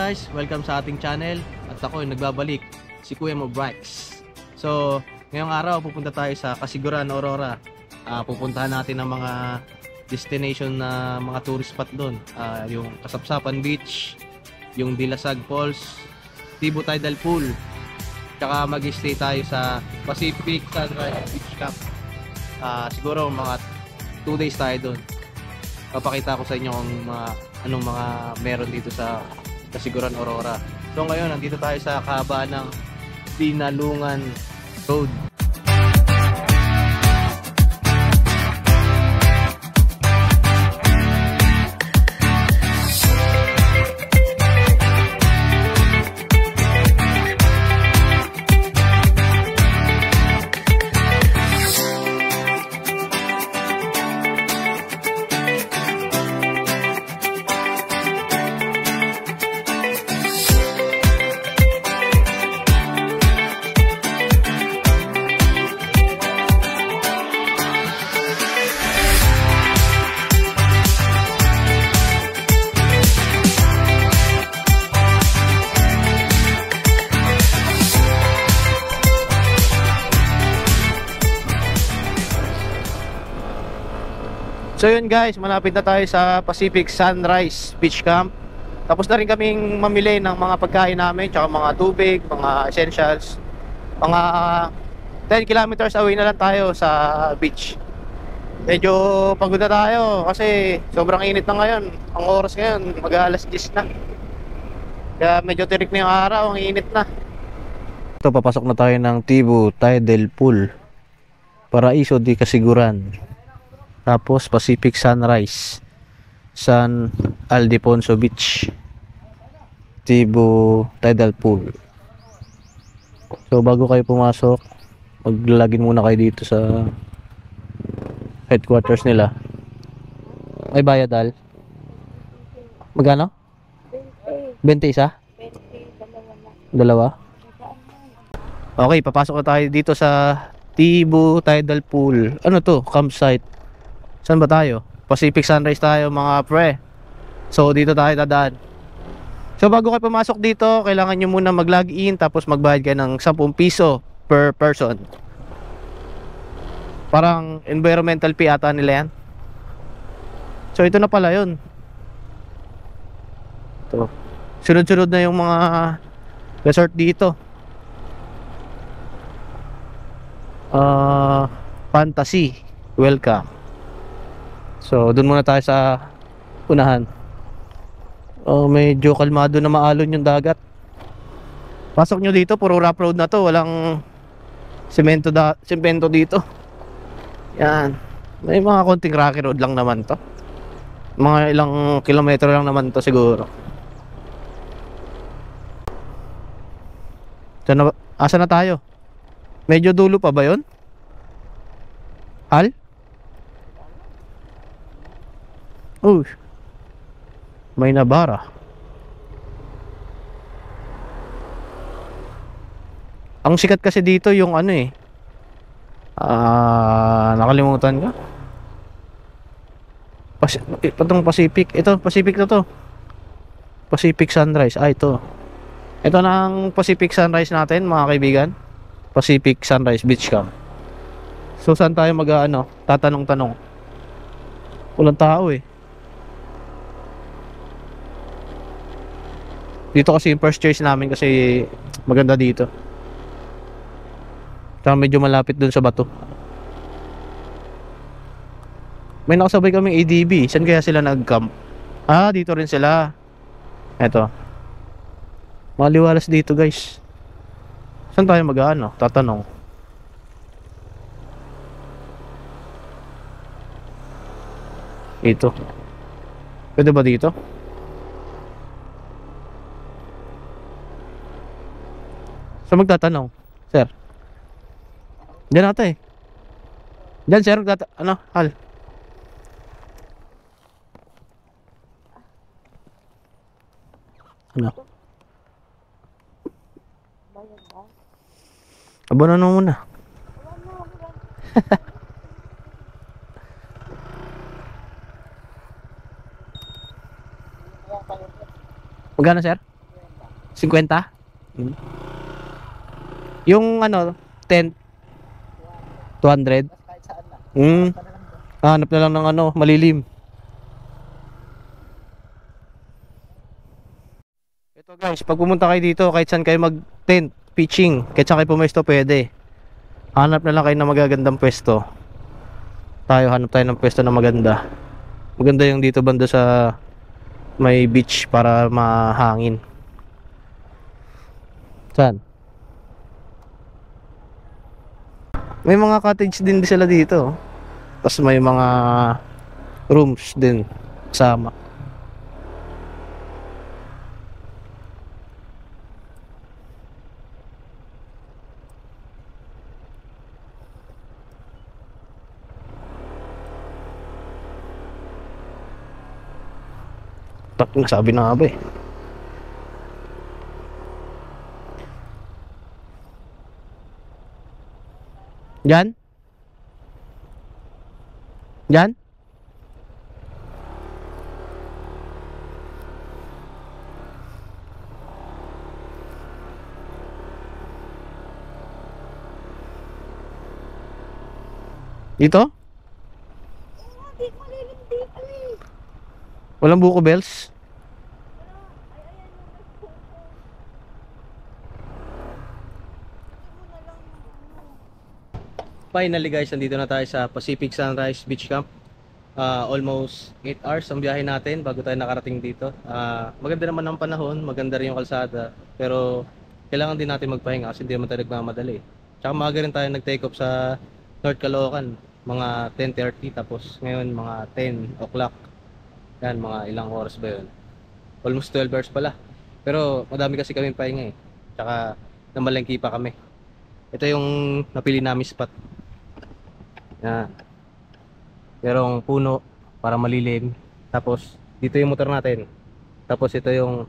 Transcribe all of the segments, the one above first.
guys, welcome sa ating channel. At ako yung nagbabalik, si Kuya Mo Brax. So, ngayong araw pupunta tayo sa Casiguran, Aurora. Pupuntahan natin ang mga destination na mga tourist spot doon. Yung Kasapsapan Beach, yung Dilasag Falls, Tibo Tidal Pool. Tsaka mag-stay tayo sa Pacific Sunrise Beach Camp. Siguro mga 2 days tayo doon. Papakita ko sa inyo kung anong mga meron dito sa Casiguran, Aurora. So ngayon, nandito tayo sa kahabaan ng Dinalungan Road. So yun guys, malapit na tayo sa Pacific Sunrise Beach Camp. Tapos na rin kaming mamili ng mga pagkain namin, tsaka mga tubig, mga essentials. Mga 10 kilometers away na lang tayo sa beach. Medyo pagod na tayo kasi sobrang init na ngayon. Ang oras ngayon, mag-alas 10 na. Kaya medyo tirik na yung araw, ang init na. Ito, papasok na tayo ng Tibo Tidal Pool, Paraiso di Casiguran. Tapos Pacific Sunrise, San Ildefonso Beach, Tibo Tidal Pool. So bago kayo pumasok, maglalagin muna kayo dito sa headquarters nila. May bayad Al? Magkano? 20 isa? 2? Okay, papasok na tayo dito sa Tibo Tidal Pool. Ano to? Campsite. Saan ba tayo? Pacific Sunrise tayo mga pre. So dito tayo dadaan. So bago kayo pumasok dito, kailangan nyo muna mag-login, tapos magbayad kayo ng 10 piso per person. Parang environmental fee ata nila yan. So ito na pala yun. Ito. Sunod-sunod na yung mga resort dito. Fantasy welcome. So doon muna tayo sa unahan. Medyo kalmado na, maalon yung dagat. Pasok nyo dito, puro rough road na to. Walang semento dito. Yan. May mga konting rocky road lang naman to. Mga ilang kilometro lang naman to siguro. Asa na tayo? Medyo dulo pa ba yun? Al? Oh, may nabara. Ang sikat kasi dito yung ano eh. Nakalimutan ko. Itong Pacific. Ito, Pacific na to. Pacific Sunrise. Ito. Ito na ang Pacific Sunrise natin mga kaibigan. Pacific Sunrise Beach Camp. So saan tayo tatanong-tanong? Walang tao eh. Dito kasi yung first choice namin kasi maganda dito. Saka medyo malapit dun sa bato. May nakasabay kaming ADB. Saan kaya sila nag-camp? Dito rin sila. Eto. Maliwalas dito guys. Saan tayo tatanong? Ito. Pwede ba dito? So magtatanong, sir. Diyan ata eh. Diyan sir, Hal. Ano? Abono na muna. Magkano sir? 50? Hmm. Yung ano, tent, 200? Kahit saan na. Hmm. Pa na lang doon. Hanap na lang ng ano, malilim. Ito guys, pag pumunta kayo dito, kahit saan kayo mag-tent, pitching, kahit saan kayo pumesto, pwede. Hanap na lang kayo ng magagandang pwesto. Hanap tayo ng pwesto na maganda. Maganda yung dito banda sa may beach para mahangin. Saan? May mga cottage din sila dito. Tapos may mga rooms din kasama. Tak, nasabi na nga ba eh. Diyan? Diyan? Dito? Di malilim di pala eh. Walang buko bells? Finally guys, nandito na tayo sa Pacific Sunrise Beach Camp. Almost 8 hours ang biyahe natin bago tayo nakarating dito. Maganda naman ang panahon, maganda rin yung kalsada. Pero kailangan din natin magpahinga kasi hindi naman tayo nagmamadali. Tsaka maaga rin tayo nag-take off sa North Caloocan, mga 10:30, tapos ngayon mga 10 o'clock. Yan, mga ilang oras ba yun? Almost 12 hours pala. Pero madami kasi kami pahinga eh. Tsaka namalengki pa kami. Ito yung napili namin spot. Yan. Merong puno para malilim. Tapos dito yung motor natin. Tapos ito yung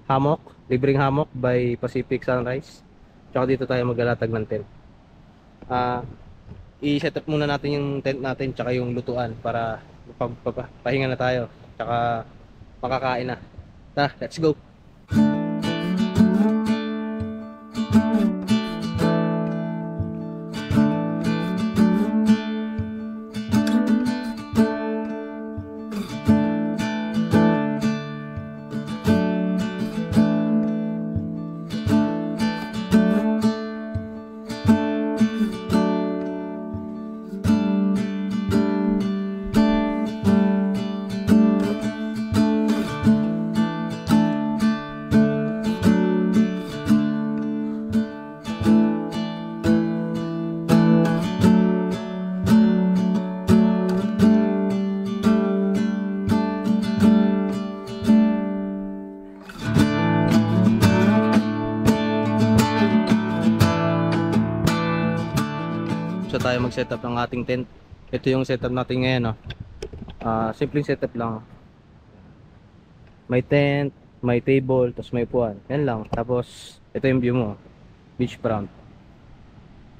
hammock, libreng hammock by Pacific Sunrise. Tsaka dito tayo maglalatag ng tent. I-set up muna natin yung tent natin tsaka yung lutuan para pahinga na tayo. Tsaka makakain na. Let's go. Tayo mag-setup ng ating tent. Ito yung setup natin ngayon, no? Simpleng setup lang. May tent, may table, tapos may upuan. Yan lang. Tapos ito yung view mo, beach front.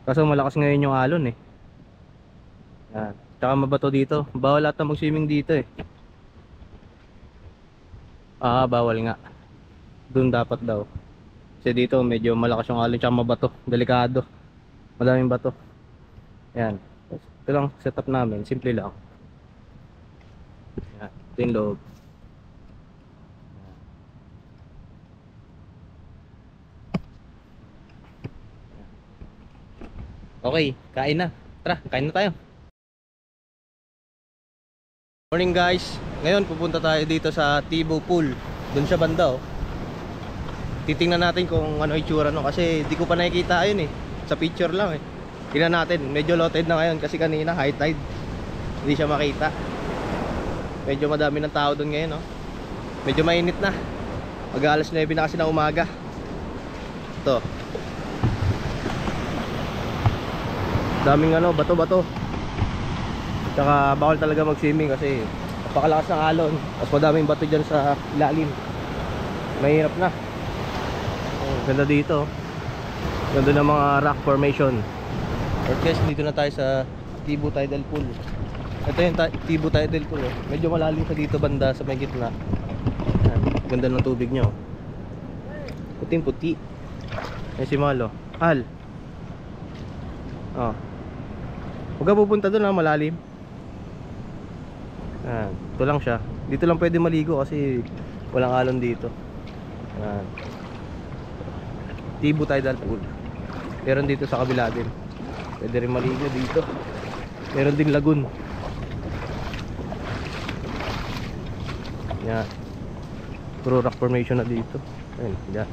Kaso malakas ngayon yung alon eh. Yan. Tsaka mabato dito. Bawal ata mag-swimming dito eh. Bawal nga. Doon dapat daw. Kasi dito medyo malakas yung alon, tsaka mabato. Delikado. Madaming bato. Yan. Ito lang setup namin, simple lang. Yan, ito yung loob. Okay, kain na. Tara, kain na tayo. Morning guys. Ngayon pupunta tayo dito sa Tibo Pool. Doon sa banda oh. Titingnan natin kung ano itsura no kasi di ko pa nakikita ayun eh. Sa picture lang eh. Tingnan natin, medyo low tide na ngayon kasi kanina high tide. Hindi siya makita. Medyo madami ng tao doon ngayon, no? Medyo mainit na. Mag-alas 9 na kasi na umaga. Ito. Daming ano, bato-bato. Tsaka bawal talaga mag-swimming kasi napakalakas ng alon. Tapos madaming bato dyan sa ilalim. Mahirap na. Ganda dito. Ganda ng mga rock formation. At guys, dito na tayo sa Tibo Tidal Pool. Ito yung Tibo Tidal Pool eh. Medyo malalim sa dito banda sa may gitna. Yan. Ganda ng tubig nyo. Puting-puti. Yan si Malo. Al. Oh. Huwag ka pupunta doon ha, malalim. Yan. Ito lang siya. Dito lang pwede maligo kasi walang alon dito. Yan. Tibo tidal pool. Meron dito sa kabila din. Pwede rin maligo dito. Meron din lagoon. Yan. Puro rock formation na dito. Ayun, yan.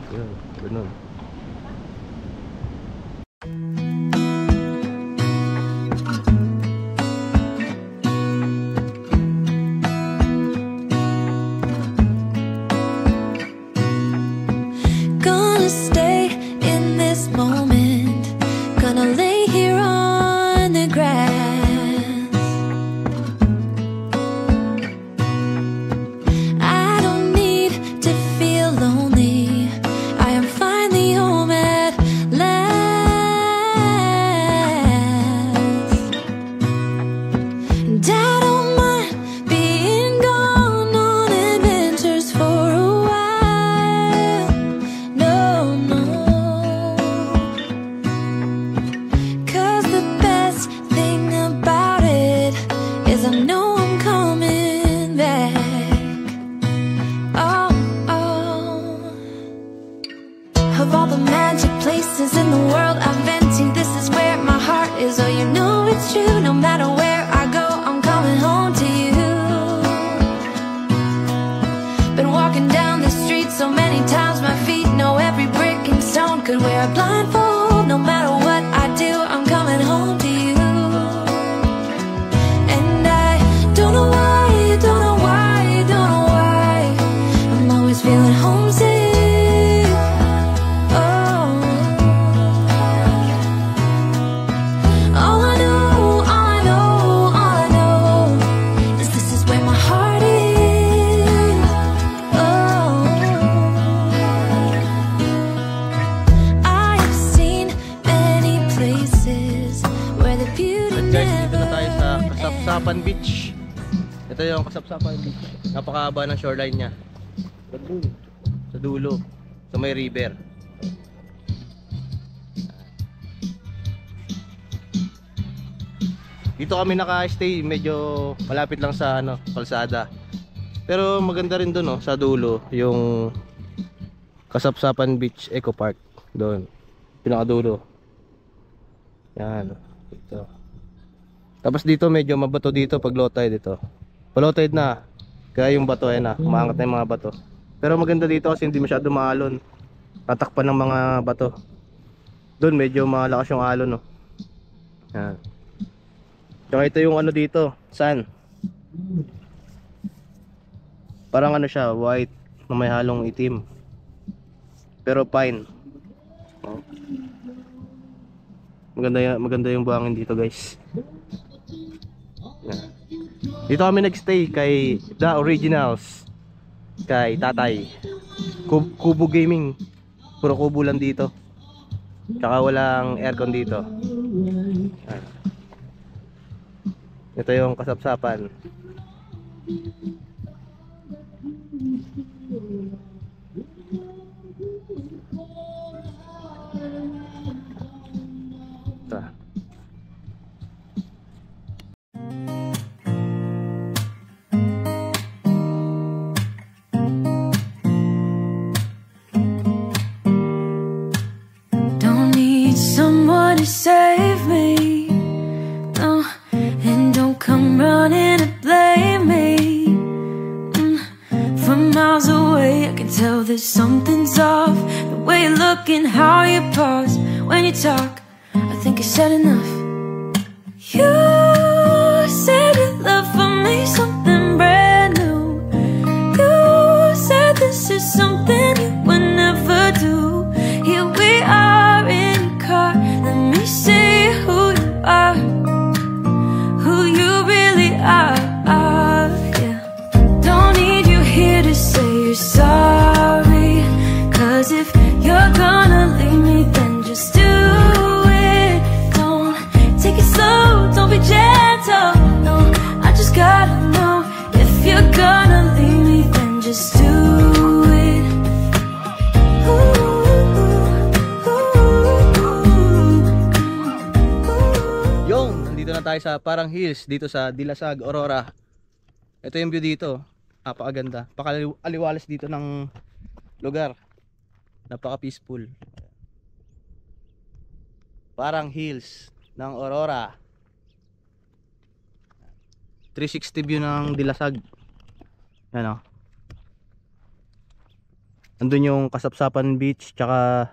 Yun, ganun. Gonna stay in this moment. Gonna lay here on the grass. I don't need to feel lonely. I am finally home at last. And I don't mind being gone on adventures for a while. No, no. 'Cause the best thing about it is I know I'm coming back. Oh, oh. Of all the magic places in the world I've been to, this is where my heart is. Oh, you know it's true. No matter where I go, I'm coming home to you. Been walking down the street so many times, my feet know every brick and stone. Could wear a blindfold. No matter what I do, I'm coming home to you. And I don't know why, don't know why, don't know why I'm always feeling homesick. Oh, all I know, all I know, all I know is this is where my heart is. Oh, I have seen many places where the beauty Guys, dito never na tayo sa Kasapsapan Beach. Ito yung Kasapsapan Beach. Napakahaba ng shoreline niya. Sa dulo. Sa may river. Dito kami naka-stay. Medyo malapit lang sa kalsada. Pero maganda rin doon, sa dulo. Yung Kasapsapan Beach Eco Park. Doon. Pinakadulo. Yan. Dito. Tapos dito medyo mabato dito pag low tide dito. Pag low tide na, kaya yung bato ayan na, umaangat na yung mga bato. Pero maganda dito kasi hindi masyado maalon. Tatakpan ng mga bato. Doon medyo malakas yung alon, no. Yan. Tsaka ito yung dito, sand. Parang siya, white na may halong itim. Pero pine. Oh. Maganda yung buhangin dito, guys. Yan. Dito kami nagstay kay The Originals. Kay Tatay. Kubo Gaming. Puro kubo lang dito. Tsaka walang aircon dito. Yan. Ito yung Kasapsapan. Ito. Don't need someone to save me, no, and don't come running to blame me. From miles away I can tell that something's off. The way you look and how you pause when you talk, I think I said enough. You said your love for me something brand new. You said this is something you would never do. Here we are in your car. Let me see who you are, who you really are. Yeah. Don't need you here to say you're sorry, 'cause if you're gonna leave me, then just do it. Don't take it slow, don't be gentle. No, I just gotta know tayo sa Parang Hills dito sa Dilasag, Aurora. Ito yung view dito. Napakaganda. Pakaliwalas dito ng lugar. Napaka peaceful. Parang Hills ng Aurora. 360 view ng Dilasag. Yan o. Andun yung Kasapsapan Beach tsaka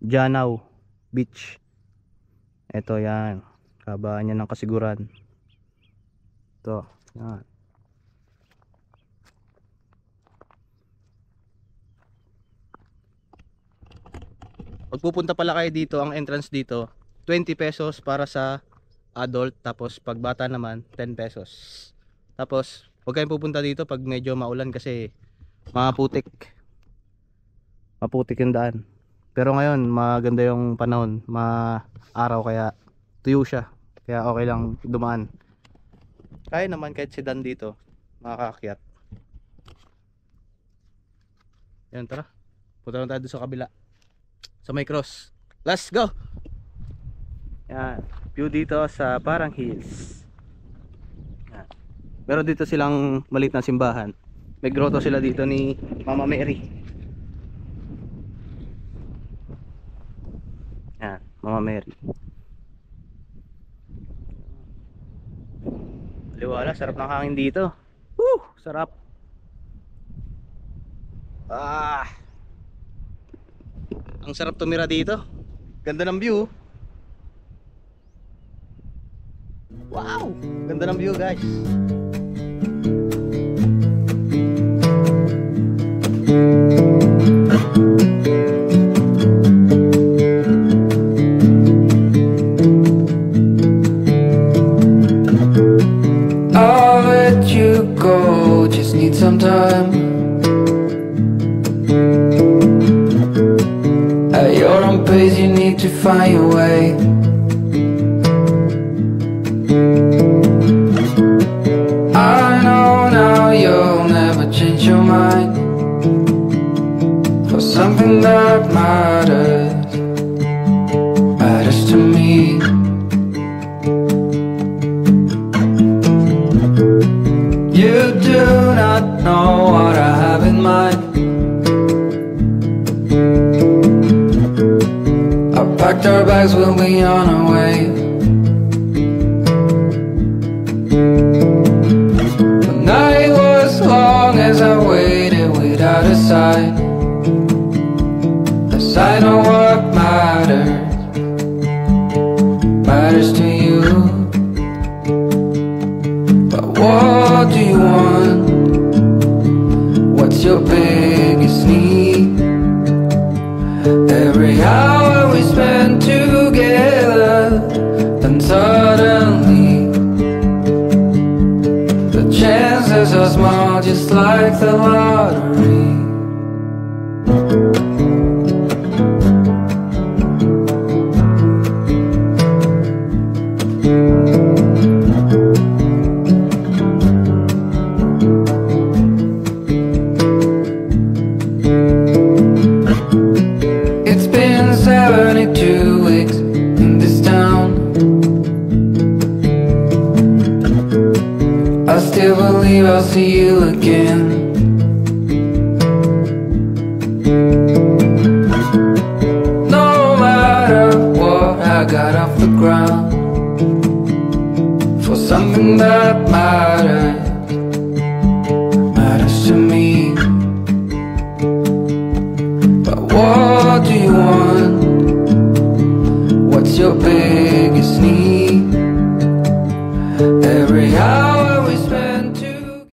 Janaw Beach. Ito yan. Kabaan yan ng Kasiguran. Ito. Yan. Pag pupunta pala kayo dito, ang entrance dito 20 pesos para sa adult, tapos pag bata naman 10 pesos. Tapos huwag kayong pupunta dito pag medyo maulan kasi maputik yung daan. Pero ngayon maganda yung panahon, maaraw, kaya tuyo siya, kaya okay lang dumaan. Kaya naman kahit sedan dito makakaakyat. Yan, tara, punta lang tayo sa kabila sa may cross. Let's go! Yan, view dito sa Parang Hills. Yan. Meron dito silang maliit na simbahan. May grotto sila dito ni Mama Mary. Yan, Mama Mary. Liwala, sarap ng hangin dito. Woo! Sarap. Ang sarap tumira dito. Ganda ng view. Wow! Ganda ng view, guys. I'll let you go, just need some time. At your own pace, you need to find your way. I know now you'll never change your mind for something that matters to me. You do not know what I have in mind. I packed our bags, we'll be on our way. The night was long as I waited without a sign. A sign of what matters to you. But what do you want? What's your biggest need? Every hour we spend together, then suddenly the chances are small, just like the lottery. It's been 72 weeks in this town. I still believe I'll see you again. No matter what, I got off the ground for something that matters to me. But what do you want? What's your biggest need? Every hour